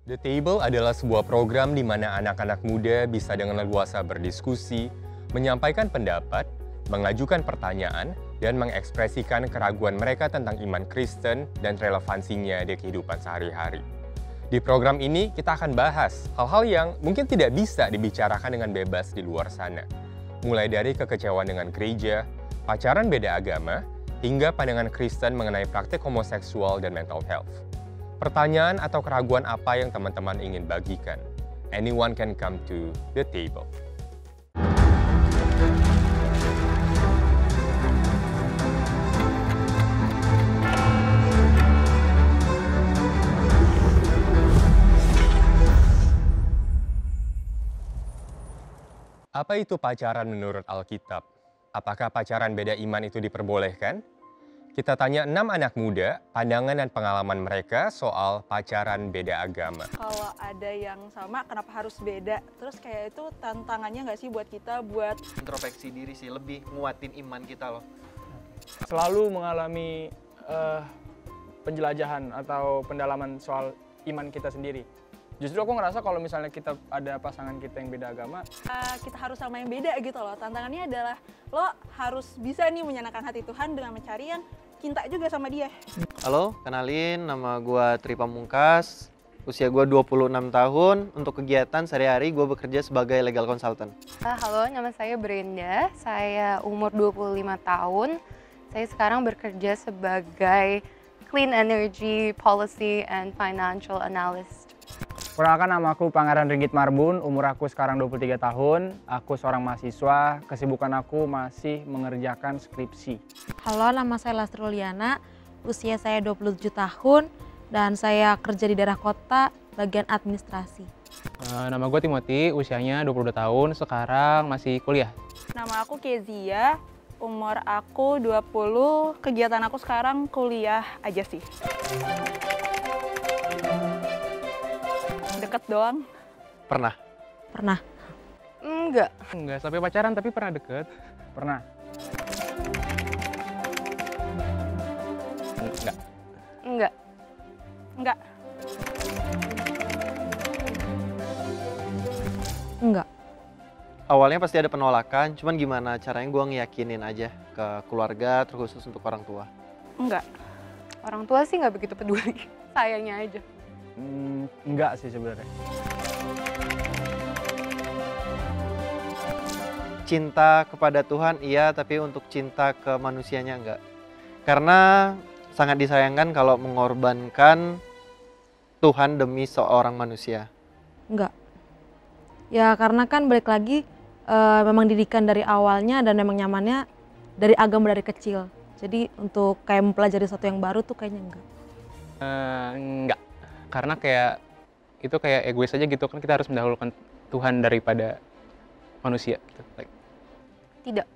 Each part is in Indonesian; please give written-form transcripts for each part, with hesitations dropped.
The Table adalah sebuah program di mana anak-anak muda bisa dengan leluasa berdiskusi, menyampaikan pendapat, mengajukan pertanyaan, dan mengekspresikan keraguan mereka tentang iman Kristen dan relevansinya di kehidupan sehari-hari. Di program ini, kita akan bahas hal-hal yang mungkin tidak bisa dibicarakan dengan bebas di luar sana. Mulai dari kekecewaan dengan gereja, pacaran beda agama, hingga pandangan Kristen mengenai praktik homoseksual dan mental health. Pertanyaan atau keraguan apa yang teman-teman ingin bagikan? Anyone can come to the table. Apa itu pacaran menurut Alkitab? Apakah pacaran beda iman itu diperbolehkan? Kita tanya 6 anak muda, pandangan dan pengalaman mereka soal pacaran beda agama. Kalau ada yang sama, kenapa harus beda? Terus kayak itu tantangannya nggak sih buat kita buat introspeksi diri sih, lebih nguatin iman kita loh. Selalu mengalami penjelajahan atau pendalaman soal iman kita sendiri. Justru aku ngerasa kalau misalnya kita ada pasangan kita yang beda agama, kita harus sama yang beda gitu loh. Tantangannya adalah lo harus bisa nih menyenangkan hati Tuhan dengan mencari yang cinta juga sama dia. Halo, kenalin, nama gua Tri Pamungkas. Usia gua 26 tahun. Untuk kegiatan sehari-hari gua bekerja sebagai legal consultant. Halo, nama saya Brenda. Saya umur 25 tahun. Saya sekarang bekerja sebagai Clean Energy Policy and Financial Analyst. perkenalkan nama aku Pangeran Ringgit Marbun, umur aku sekarang 23 tahun. Aku seorang mahasiswa, kesibukan aku masih mengerjakan skripsi. Halo, nama saya Lastri Uliana, usia saya 27 tahun dan saya kerja di daerah kota, bagian administrasi. Nama gue Timothy, usianya 22 tahun, sekarang masih kuliah. Nama aku Kezia, umur aku 20, kegiatan aku sekarang kuliah aja sih. Deket doang. Pernah? Pernah. Enggak. Enggak sampai pacaran tapi pernah deket. Pernah? Enggak. Enggak. Enggak. Enggak. Awalnya pasti ada penolakan, cuman gimana caranya gue ngeyakinin aja ke keluarga, terkhusus untuk orang tua. Enggak. Orang tua sih nggak begitu peduli. Sayangnya aja. Enggak sih sebenarnya. Cinta kepada Tuhan iya, tapi untuk cinta ke manusianya enggak. Karena sangat disayangkan kalau mengorbankan Tuhan demi seorang manusia. Enggak. Ya karena kan balik lagi memang didikan dari awalnya dan memang nyamannya dari agama dari kecil. Jadi untuk kayak mempelajari sesuatu yang baru tuh kayaknya enggak. Enggak. Karena itu kayak egois aja gitu kan, kita harus mendahulukan Tuhan daripada manusia gitu. Tidak.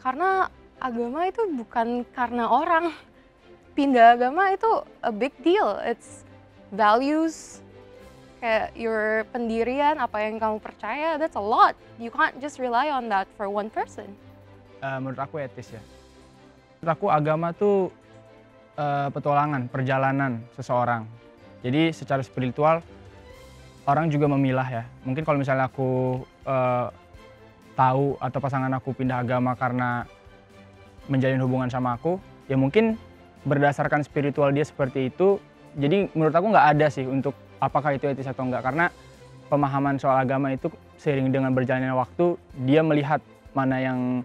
Karena agama itu bukan karena orang. Pindah agama itu a big deal. It's values, kayak your pendirian, apa yang kamu percaya, that's a lot. You can't just rely on that for one person. Menurut aku etis ya. Menurut aku agama tuh petualangan, perjalanan seseorang. Jadi secara spiritual orang juga memilah ya. Mungkin kalau misalnya aku tahu atau pasangan aku pindah agama karena menjalin hubungan sama aku, ya mungkin berdasarkan spiritual dia seperti itu. Jadi menurut aku nggak ada sih untuk apakah itu etis atau enggak. Karena pemahaman soal agama itu seiring dengan berjalannya waktu, dia melihat mana yang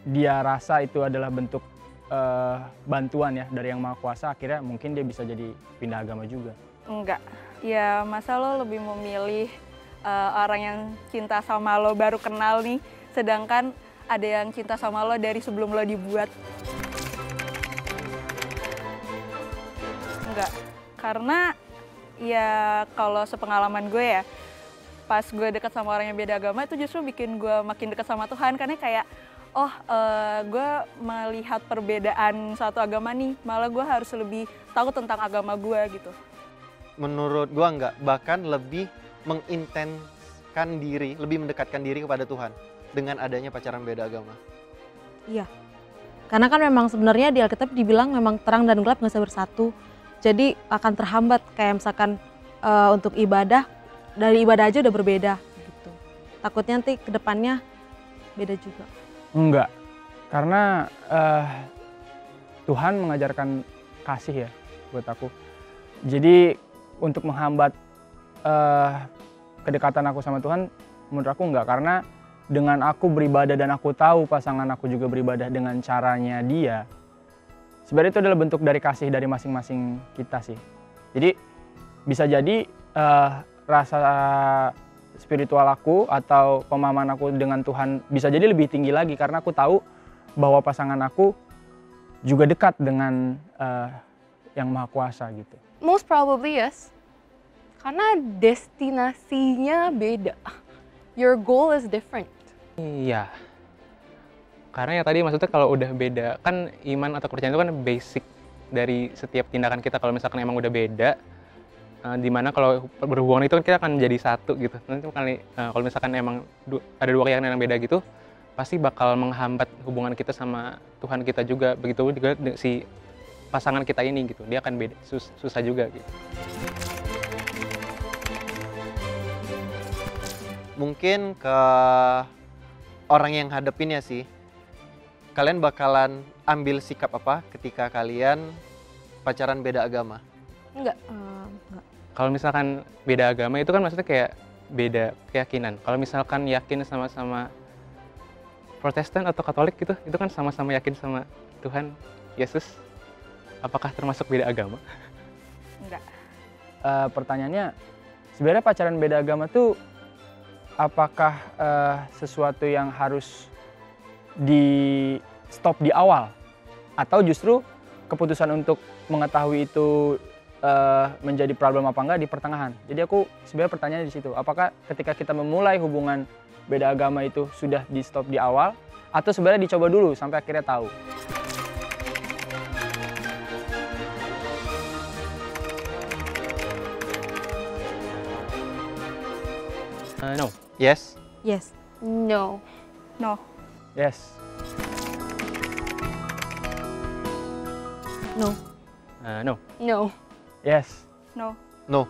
dia rasa itu adalah bentuk bantuan ya dari yang Maha Kuasa, akhirnya mungkin dia bisa jadi pindah agama juga. Enggak. Ya masa lo lebih memilih orang yang cinta sama lo baru kenal nih, sedangkan ada yang cinta sama lo dari sebelum lo dibuat. Enggak. Karena ya kalau sepengalaman gue ya, pas gue dekat sama orang yang beda agama itu justru bikin gue makin dekat sama Tuhan, karena kayak gue melihat perbedaan suatu agama nih, malah gue harus lebih tahu tentang agama gue gitu. Menurut gue enggak, bahkan lebih mengintenskan diri, lebih mendekatkan diri kepada Tuhan dengan adanya pacaran beda agama. Iya. Karena kan memang sebenarnya di Alkitab dibilang memang terang dan gelap nggak bisa bersatu. Jadi akan terhambat kayak misalkan untuk ibadah, dari ibadah aja udah berbeda gitu. Takutnya nanti ke depannya beda juga. Enggak, karena Tuhan mengajarkan kasih ya buat aku. Jadi untuk menghambat kedekatan aku sama Tuhan, menurut aku enggak. Karena dengan aku beribadah dan aku tahu pasangan aku juga beribadah dengan caranya dia, sebenarnya itu adalah bentuk dari kasih dari masing-masing kita sih. Jadi bisa jadi rasa spiritual aku atau pemahaman aku dengan Tuhan bisa jadi lebih tinggi lagi karena aku tahu bahwa pasangan aku juga dekat dengan yang Maha Kuasa gitu. Most probably yes. Karena destinasinya beda. Your goal is different. Iya. Karena ya tadi maksudnya kalau udah beda, kan iman atau kepercayaan itu kan basic dari setiap tindakan kita. Kalau misalkan emang udah beda, dimana kalau berhubungan itu kan kita akan menjadi satu gitu. Nanti kalau misalkan emang ada dua keyakinan yang beda gitu, pasti bakal menghambat hubungan kita sama Tuhan kita juga. Begitu juga si pasangan kita ini gitu, dia akan beda, susah juga gitu. Mungkin ke orang yang hadepin ya sih, kalian bakalan ambil sikap apa ketika kalian pacaran beda agama? Enggak. Enggak. Kalau misalkan beda agama itu kan maksudnya kayak beda keyakinan. Kalau misalkan yakin sama-sama Protestan atau Katolik gitu, itu kan sama-sama yakin sama Tuhan Yesus. Apakah termasuk beda agama? Enggak. Pertanyaannya, sebenarnya pacaran beda agama tuh apakah sesuatu yang harus di stop di awal? Atau justru keputusan untuk mengetahui itu menjadi problem apa enggak di pertengahan? Jadi aku sebenarnya pertanyaannya di situ, apakah ketika kita memulai hubungan beda agama itu sudah di stop di awal? Atau sebenarnya dicoba dulu sampai akhirnya tahu? No. Yes? Yes. No. No. Yes. No. No. No. Yes. No. No.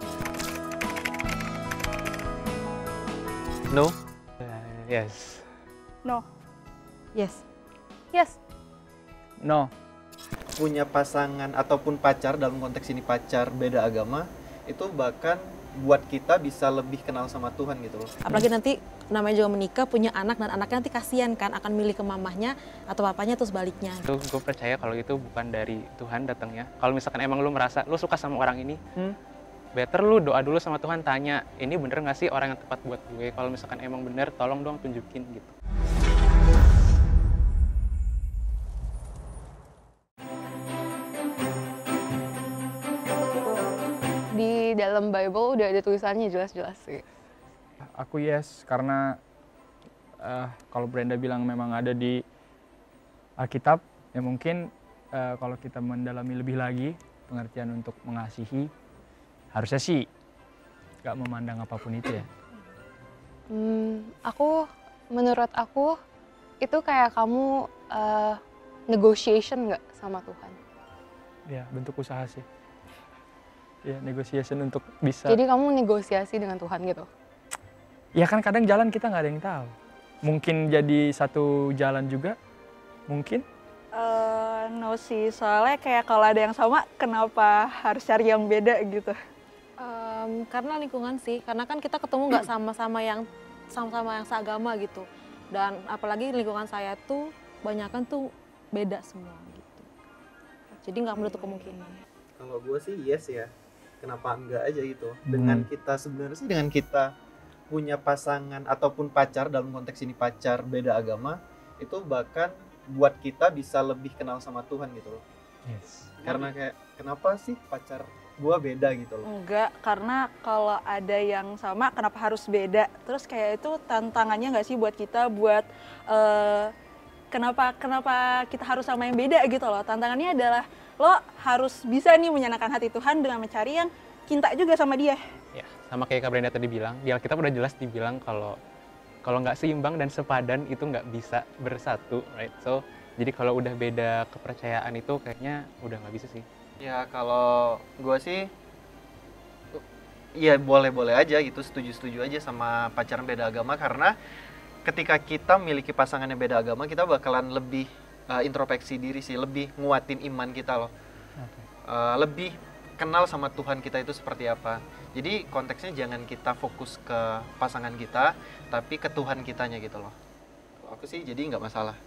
No? Yes. No. Yes. Yes. No. Punya pasangan ataupun pacar, dalam konteks ini pacar beda agama, itu bahkan buat kita bisa lebih kenal sama Tuhan gitu loh. Apalagi nanti namanya juga menikah, punya anak, dan anaknya nanti kasihan kan akan milih ke mamahnya atau papanya terus baliknya. Itu gue percaya kalau itu bukan dari Tuhan datangnya. Kalau misalkan emang lu merasa lu suka sama orang ini, better lu doa dulu sama Tuhan, tanya, ini bener nggak sih orang yang tepat buat gue? Kalau misalkan emang bener, tolong dong tunjukin gitu. Di dalam Bible udah ada tulisannya jelas-jelas sih. Aku yes, karena kalau Brenda bilang memang ada di Alkitab, ya mungkin kalau kita mendalami lebih lagi pengertian untuk mengasihi, harusnya sih nggak memandang apapun itu ya. Menurut aku itu kayak kamu negotiation nggak sama Tuhan. Ya, bentuk usaha sih. Ya, negotiation untuk bisa. Jadi kamu negosiasi dengan Tuhan gitu. Ya kan kadang jalan kita nggak ada yang tahu. Mungkin jadi satu jalan juga, mungkin. No sih, soalnya kayak kalau ada yang sama, kenapa harus cari yang beda gitu? Karena lingkungan sih, karena kan kita ketemu nggak sama-sama yang seagama gitu. Dan apalagi lingkungan saya tuh banyakan tuh beda semua gitu. Jadi nggak menutup kemungkinan. Kalau gue sih yes ya. Kenapa enggak aja gitu. Dengan kita sebenarnya sih dengan kita punya pasangan ataupun pacar, dalam konteks ini pacar beda agama, itu bahkan buat kita bisa lebih kenal sama Tuhan gitu loh. Yes. Karena kayak kenapa sih pacar gua beda gitu loh. Enggak, karena kalau ada yang sama, kenapa harus beda? Terus kayak itu tantangannya nggak sih buat kita buat kenapa kita harus sama yang beda gitu loh. Tantangannya adalah lo harus bisa nih menyenangkan hati Tuhan dengan mencari yang cinta juga sama dia. Ya, sama kayak Kak Brenda tadi bilang, di Alkitab udah jelas dibilang kalau nggak seimbang dan sepadan itu nggak bisa bersatu, right? So, jadi kalau udah beda kepercayaan itu kayaknya udah nggak bisa sih. Ya kalau gua sih ya boleh-boleh aja gitu, setuju-setuju aja sama pacaran beda agama, karena ketika kita memiliki pasangan yang beda agama, kita bakalan lebih introspeksi diri sih, lebih nguatin iman kita loh. Lebih kenal sama Tuhan kita itu seperti apa. Jadi konteksnya jangan kita fokus ke pasangan kita, tapi ke Tuhan kitanya gitu loh. Kalau aku sih jadi nggak masalah.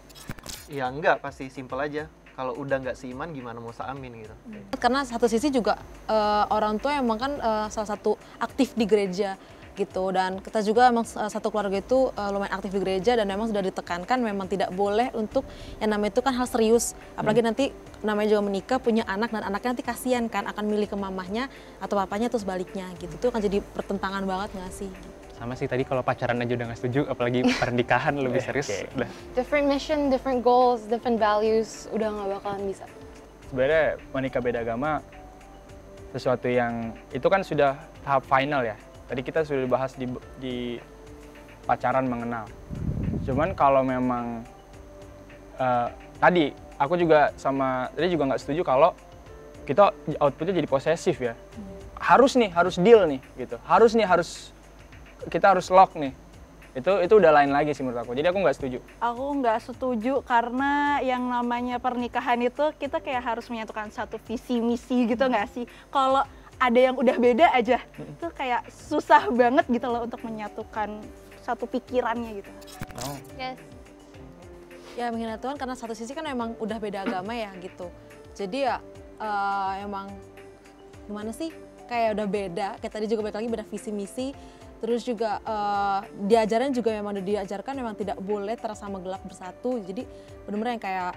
Ya enggak, pasti simple aja. Kalau udah nggak seiman gimana mau seamin gitu. Karena satu sisi juga orang tua emang kan salah satu aktif di gereja gitu, dan kita juga emang satu keluarga itu lumayan aktif di gereja, dan memang sudah ditekankan memang tidak boleh untuk yang namanya itu kan hal serius, apalagi nanti namanya juga menikah, punya anak, dan anaknya nanti kasihan kan akan milih ke mamahnya atau papanya terus baliknya gitu, itu akan jadi pertentangan banget nggak sih? Sama sih, tadi kalau pacaran aja udah nggak setuju, apalagi pernikahan lebih serius. Udah. Different mission, different goals, different values, udah nggak bakalan bisa. Sebenarnya menikah beda agama sesuatu yang itu kan sudah tahap final ya. Tadi kita sudah bahas di pacaran mengenal. Cuman kalau memang tadi aku juga nggak setuju kalau kita outputnya jadi posesif ya. Harus deal nih gitu. Kita harus lock nih. Itu udah lain lagi sih menurut aku. Jadi aku nggak setuju. Aku nggak setuju karena yang namanya pernikahan itu kita kayak harus menyatukan satu visi misi gitu nggak sih? Kalau ada yang udah beda aja, itu kayak susah banget gitu loh untuk menyatukan satu pikirannya gitu. Oh. Yes. Ya menghina Tuhan karena satu sisi kan emang udah beda agama ya gitu. Jadi ya emang gimana sih, kayak udah beda, kayak tadi juga balik lagi beda visi misi. Terus juga diajaran juga memang udah diajarkan memang tidak boleh terasama gelap bersatu. Jadi benar-benar yang kayak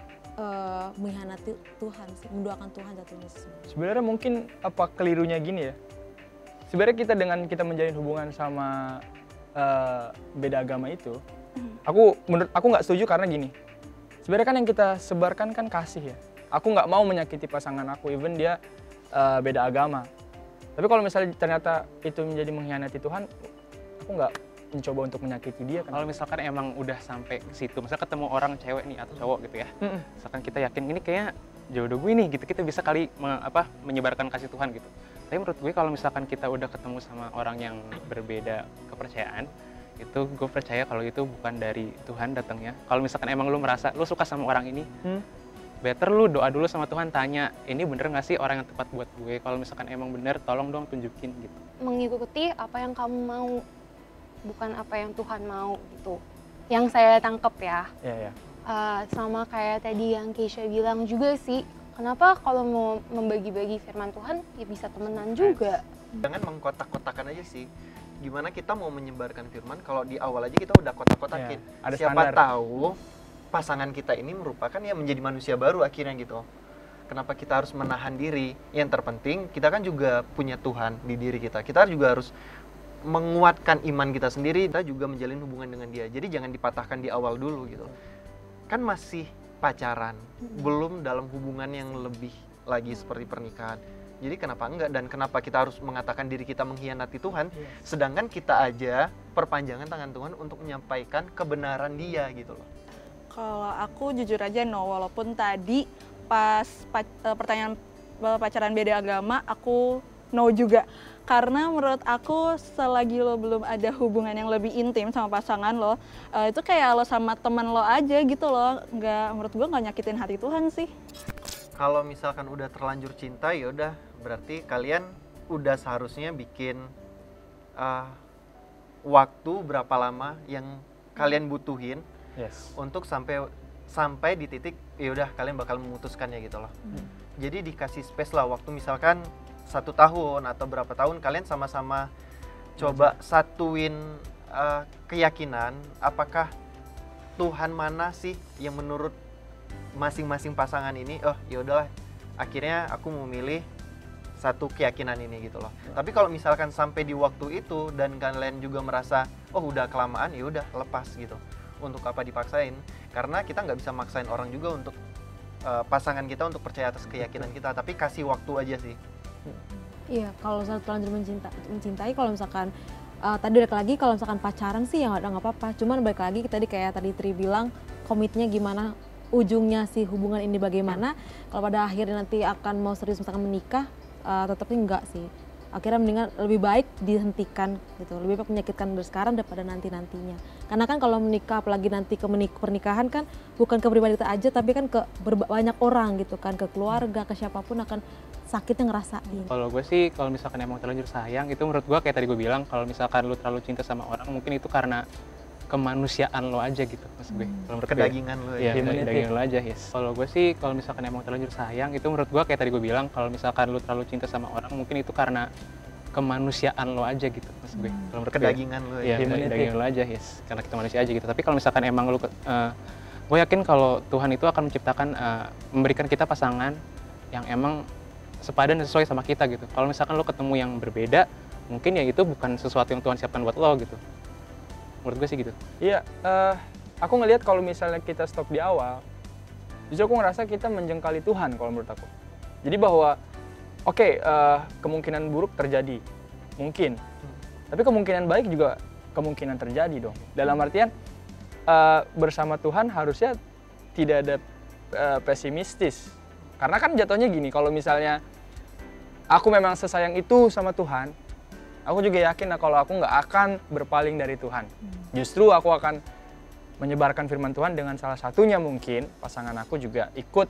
mengkhianati Tuhan sih, menduakan Tuhan jatuhnya sih. Sebenarnya mungkin apa kelirunya gini ya. Sebenarnya kita menjalin hubungan sama beda agama itu, menurut aku nggak setuju karena gini. Sebenarnya kan yang kita sebarkan kan kasih ya. Aku nggak mau menyakiti pasangan aku, even dia beda agama. Tapi kalau misalnya ternyata itu menjadi mengkhianati Tuhan, aku nggak mencoba untuk menyakiti dia kan. Kalau misalkan emang udah sampai ke situ, misalnya ketemu orang cewek nih atau cowok gitu ya, misalkan kita yakin ini kayak jodoh gue nih gitu, kita bisa kali menyebarkan kasih Tuhan gitu. Tapi menurut gue kalau misalkan kita udah ketemu sama orang yang berbeda kepercayaan, itu gue percaya kalau itu bukan dari Tuhan datangnya. Kalau misalkan emang lu merasa lu suka sama orang ini, better lu doa dulu sama Tuhan, tanya ini bener nggak sih orang yang tepat buat gue. Kalau misalkan emang bener, tolong dong tunjukin gitu. Mengikuti apa yang kamu mau, bukan apa yang Tuhan mau gitu. Yang saya tangkep ya. Iya. Sama kayak tadi yang Keisha bilang juga sih. Kenapa kalau mau membagi-bagi firman Tuhan ya bisa temenan juga. Jangan mengkotak-kotakan aja sih. Gimana kita mau menyebarkan firman kalau di awal aja kita udah kotak-kotakin. Ada Siapa standar. tahu pasangan kita ini merupakan ya menjadi manusia baru akhirnya gitu. Kenapa kita harus menahan diri? Yang terpenting kita kan juga punya Tuhan di diri kita. Kita juga harus menguatkan iman kita sendiri, kita juga menjalin hubungan dengan dia. Jadi jangan dipatahkan di awal dulu gitu. Kan masih pacaran, belum dalam hubungan yang lebih lagi seperti pernikahan. Jadi kenapa enggak, dan kenapa kita harus mengatakan diri kita mengkhianati Tuhan, sedangkan kita aja perpanjangan tangan Tuhan untuk menyampaikan kebenaran dia gitu loh. Kalau aku jujur aja no, walaupun tadi pas pertanyaan pacaran beda agama aku no juga. Karena menurut aku selagi lo belum ada hubungan yang lebih intim sama pasangan lo, itu kayak lo sama teman lo aja gitu loh. Menurut gue nggak nyakitin hati Tuhan sih. Kalau misalkan udah terlanjur cinta, ya udah berarti kalian udah seharusnya bikin waktu berapa lama yang kalian butuhin untuk sampai di titik ya udah kalian bakal memutuskannya gitu loh. Jadi dikasih space lah, waktu misalkan 1 tahun atau berapa tahun kalian sama-sama coba satuin keyakinan, apakah Tuhan mana sih yang menurut masing-masing pasangan ini, oh ya udahlah akhirnya aku memilih satu keyakinan ini gitu loh. Tapi kalau misalkan sampai di waktu itu dan kalian juga merasa oh udah kelamaan, ya udah lepas gitu. Untuk apa dipaksain? Karena kita nggak bisa maksain orang juga untuk pasangan kita untuk percaya atas keyakinan kita, tapi kasih waktu aja sih. Iya, kalau misalnya terlanjur mencintai, kalau misalkan tadi balik lagi kalau misalkan pacaran sih ya nggak apa-apa. Cuman balik lagi tadi kayak tadi Tri bilang, komitnya gimana, ujungnya si hubungan ini bagaimana. Kalau pada akhirnya nanti akan mau serius misalkan menikah, tetapnya enggak sih. akhirnya mendingan lebih baik dihentikan gitu, lebih baik menyakitkan dari sekarang daripada nantinya. Karena kan kalau menikah apalagi nanti ke pernikahan kan bukan ke pribadi kita aja tapi kan ke banyak orang gitu kan, ke keluarga, ke siapapun akan sakitnya ngerasain. Kalau gue sih kalau misalkan emang terlanjur sayang itu menurut gue kayak tadi gue bilang, kalau misalkan lu terlalu cinta sama orang mungkin itu karena kemanusiaan lo aja gitu maksud gue. Kalau menurut Kedagingan lo Iya, ya. kedagingan lo aja, yes. Kalau gue sih kalau misalkan emang terlanjur sayang itu menurut gue kayak tadi gue bilang, kalau misalkan lu terlalu cinta sama orang mungkin itu karena kemanusiaan lo aja gitu maksud gue. Kalau menurut gue Kedagingan lo ya. iya, kedagingan lo aja, yes. Karena kita manusia aja gitu. Tapi kalau misalkan emang lu gue yakin kalau Tuhan itu akan menciptakan memberikan kita pasangan yang emang sepadan dan sesuai sama kita gitu. Kalau misalkan lo ketemu yang berbeda, mungkin ya itu bukan sesuatu yang Tuhan siapkan buat lo gitu. Menurut gue sih gitu. Iya, aku ngelihat kalau misalnya kita stop di awal, justru aku ngerasa kita menjengkali Tuhan kalau menurut aku. Jadi bahwa, oke, kemungkinan buruk terjadi, mungkin. Tapi kemungkinan baik juga kemungkinan terjadi dong. Dalam artian, bersama Tuhan harusnya tidak ada pesimistis. Karena kan jatuhnya gini, kalau misalnya aku memang sesayang itu sama Tuhan, aku juga yakin kalau aku nggak akan berpaling dari Tuhan. Justru aku akan menyebarkan firman Tuhan dengan salah satunya mungkin pasangan aku juga ikut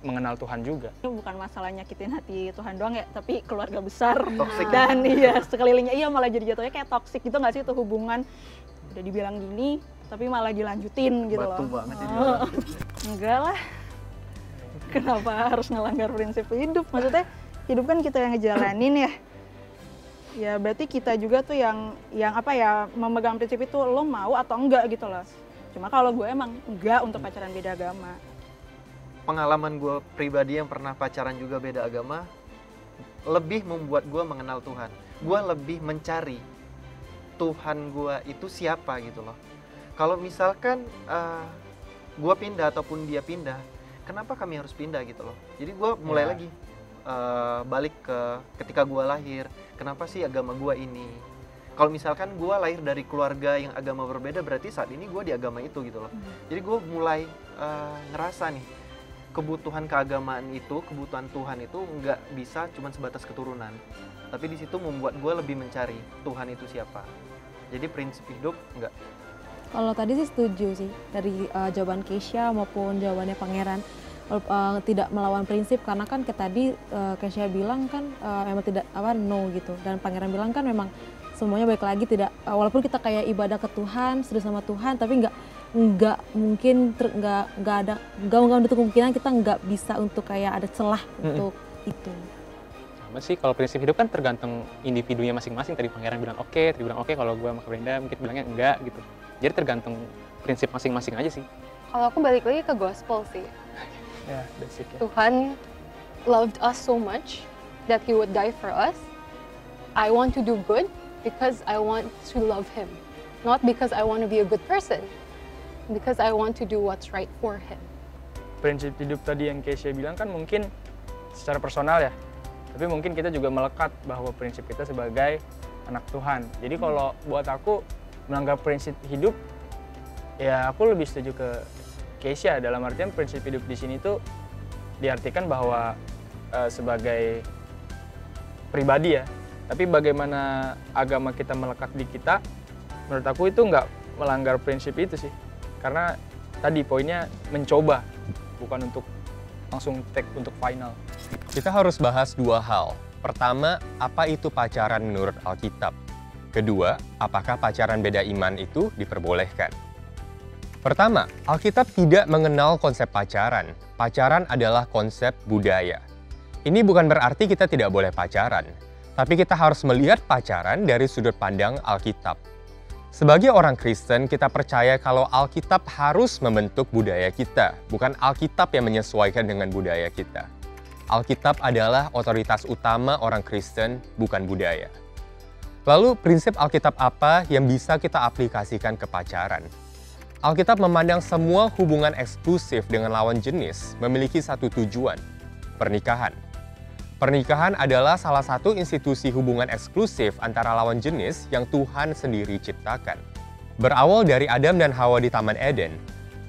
mengenal Tuhan juga. Itu bukan masalah nyakitin hati Tuhan doang ya, tapi keluarga besar. Toxic. Dan iya sekelilingnya, iya malah jadi jatuhnya kayak toksik gitu nggak sih itu hubungan. Udah dibilang gini, tapi malah dilanjutin gitu Batu loh. banget ini. Enggak lah. Kenapa harus ngelanggar prinsip hidup? Maksudnya hidup kan kita yang ngejalanin ya. Ya berarti kita juga tuh yang apa ya, memegang prinsip itu, lo mau atau enggak gitu loh. Cuma kalau gue emang enggak untuk pacaran beda agama. Pengalaman gue pribadi yang pernah pacaran juga beda agama lebih membuat gue mengenal Tuhan. Gue lebih mencari Tuhan gue itu siapa gitu loh. Kalau misalkan gue pindah ataupun dia pindah, kenapa kami harus pindah gitu loh. Jadi gue mulai lagi balik ke ketika gue lahir, kenapa sih agama gue ini. Kalau misalkan gue lahir dari keluarga yang agama berbeda, berarti saat ini gue di agama itu gitu loh. Jadi gue mulai ngerasa nih, kebutuhan keagamaan itu, kebutuhan Tuhan itu nggak bisa cuma sebatas keturunan. Tapi di situ membuat gue lebih mencari Tuhan itu siapa. Jadi prinsip hidup nggak. Kalau tadi sih setuju sih dari jawaban Keisha maupun jawabannya Pangeran, tidak melawan prinsip karena kan kayak tadi Keisha bilang kan memang tidak no gitu, dan Pangeran bilang kan memang semuanya baik lagi, tidak walaupun kita kayak ibadah ke Tuhan, serius sama Tuhan, tapi nggak mungkin nggak menutup kemungkinan kita nggak bisa untuk kayak ada celah untuk itu. Sama sih, kalau prinsip hidup kan tergantung individunya masing-masing. Tadi Pangeran bilang oke, tadi bilang oke, kalau gue sama Brenda mungkin bilangnya enggak gitu. Jadi tergantung prinsip masing-masing aja sih. Kalau aku balik lagi ke gospel sih. Ya, basic ya. Tuhan loved us so much that He would die for us. I want to do good because I want to love Him. Not because I want to be a good person. Because I want to do what's right for Him. Prinsip hidup tadi yang Keisha bilang kan mungkin secara personal ya. Tapi mungkin kita juga melekat bahwa prinsip kita sebagai anak Tuhan. Jadi kalau buat aku melanggar prinsip hidup, ya aku lebih setuju ke Keisha. Dalam artian prinsip hidup di sini tuh diartikan bahwa sebagai pribadi ya. Tapi bagaimana agama kita melekat di kita, menurut aku itu nggak melanggar prinsip itu sih. Karena tadi poinnya mencoba, bukan untuk langsung take untuk final. Kita harus bahas dua hal. Pertama, apa itu pacaran menurut Alkitab? Kedua, apakah pacaran beda iman itu diperbolehkan? Pertama, Alkitab tidak mengenal konsep pacaran. Pacaran adalah konsep budaya. Ini bukan berarti kita tidak boleh pacaran, tapi kita harus melihat pacaran dari sudut pandang Alkitab. Sebagai orang Kristen, kita percaya kalau Alkitab harus membentuk budaya kita, bukan Alkitab yang menyesuaikan dengan budaya kita. Alkitab adalah otoritas utama orang Kristen, bukan budaya. Lalu, prinsip Alkitab apa yang bisa kita aplikasikan ke pacaran? Alkitab memandang semua hubungan eksklusif dengan lawan jenis memiliki satu tujuan, pernikahan. Pernikahan adalah salah satu institusi hubungan eksklusif antara lawan jenis yang Tuhan sendiri ciptakan. Berawal dari Adam dan Hawa di Taman Eden,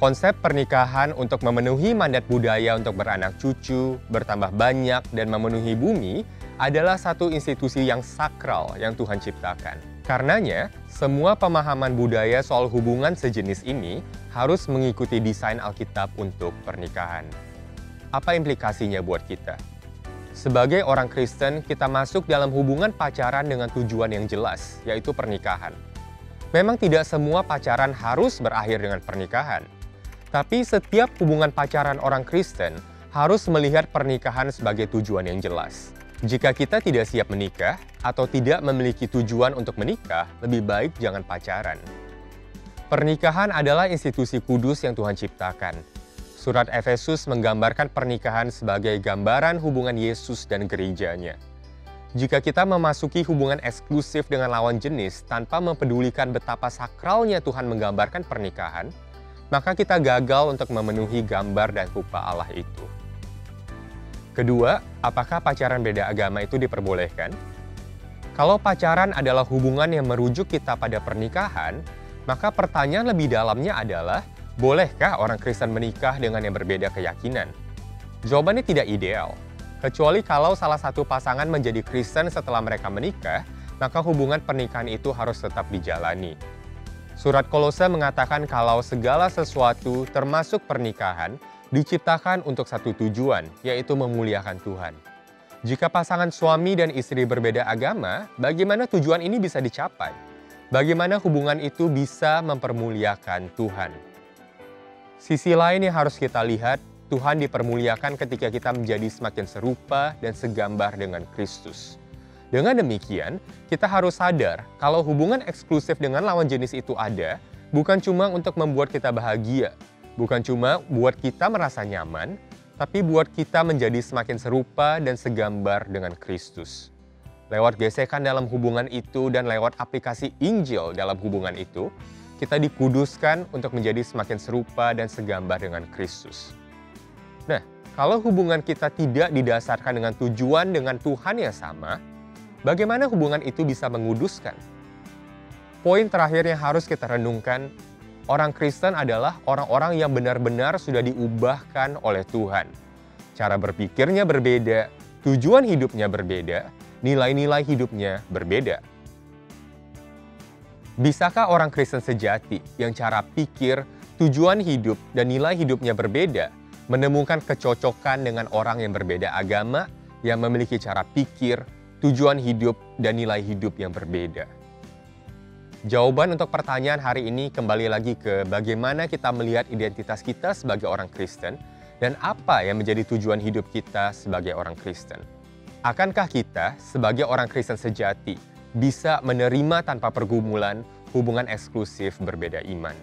konsep pernikahan untuk memenuhi mandat budaya untuk beranak cucu, bertambah banyak, dan memenuhi bumi adalah satu institusi yang sakral yang Tuhan ciptakan. Karenanya, semua pemahaman budaya soal hubungan sejenis ini harus mengikuti desain Alkitab untuk pernikahan. Apa implikasinya buat kita? Sebagai orang Kristen, kita masuk dalam hubungan pacaran dengan tujuan yang jelas, yaitu pernikahan. Memang tidak semua pacaran harus berakhir dengan pernikahan. Tapi setiap hubungan pacaran orang Kristen harus melihat pernikahan sebagai tujuan yang jelas. Jika kita tidak siap menikah atau tidak memiliki tujuan untuk menikah, lebih baik jangan pacaran. Pernikahan adalah institusi kudus yang Tuhan ciptakan. Surat Efesus menggambarkan pernikahan sebagai gambaran hubungan Yesus dan gerejanya. Jika kita memasuki hubungan eksklusif dengan lawan jenis tanpa mempedulikan betapa sakralnya Tuhan menggambarkan pernikahan, maka kita gagal untuk memenuhi gambar dan rupa Allah itu. Kedua, apakah pacaran beda agama itu diperbolehkan? Kalau pacaran adalah hubungan yang merujuk kita pada pernikahan, maka pertanyaan lebih dalamnya adalah, bolehkah orang Kristen menikah dengan yang berbeda keyakinan? Jawabannya tidak ideal. Kecuali kalau salah satu pasangan menjadi Kristen setelah mereka menikah, maka hubungan pernikahan itu harus tetap dijalani. Surat Kolose mengatakan kalau segala sesuatu termasuk pernikahan diciptakan untuk satu tujuan, yaitu memuliakan Tuhan. Jika pasangan suami dan istri berbeda agama, bagaimana tujuan ini bisa dicapai? Bagaimana hubungan itu bisa mempermuliakan Tuhan? Sisi lain yang harus kita lihat, Tuhan dipermuliakan ketika kita menjadi semakin serupa dan segambar dengan Kristus. Dengan demikian, kita harus sadar kalau hubungan eksklusif dengan lawan jenis itu ada, bukan cuma untuk membuat kita bahagia, bukan cuma buat kita merasa nyaman, tapi buat kita menjadi semakin serupa dan segambar dengan Kristus. Lewat gesekan dalam hubungan itu dan lewat aplikasi Injil dalam hubungan itu, kita dikuduskan untuk menjadi semakin serupa dan segambar dengan Kristus. Nah, kalau hubungan kita tidak didasarkan dengan tujuan dengan Tuhan yang sama, bagaimana hubungan itu bisa menguduskan? Poin terakhir yang harus kita renungkan, orang Kristen adalah orang-orang yang benar-benar sudah diubahkan oleh Tuhan. Cara berpikirnya berbeda, tujuan hidupnya berbeda, nilai-nilai hidupnya berbeda. Bisakah orang Kristen sejati yang cara pikir, tujuan hidup, dan nilai hidupnya berbeda menemukan kecocokan dengan orang yang berbeda agama yang memiliki cara pikir, tujuan hidup, dan nilai hidup yang berbeda? Jawaban untuk pertanyaan hari ini kembali lagi ke bagaimana kita melihat identitas kita sebagai orang Kristen dan apa yang menjadi tujuan hidup kita sebagai orang Kristen. Akankah kita sebagai orang Kristen sejati bisa menerima tanpa pergumulan hubungan eksklusif berbeda iman?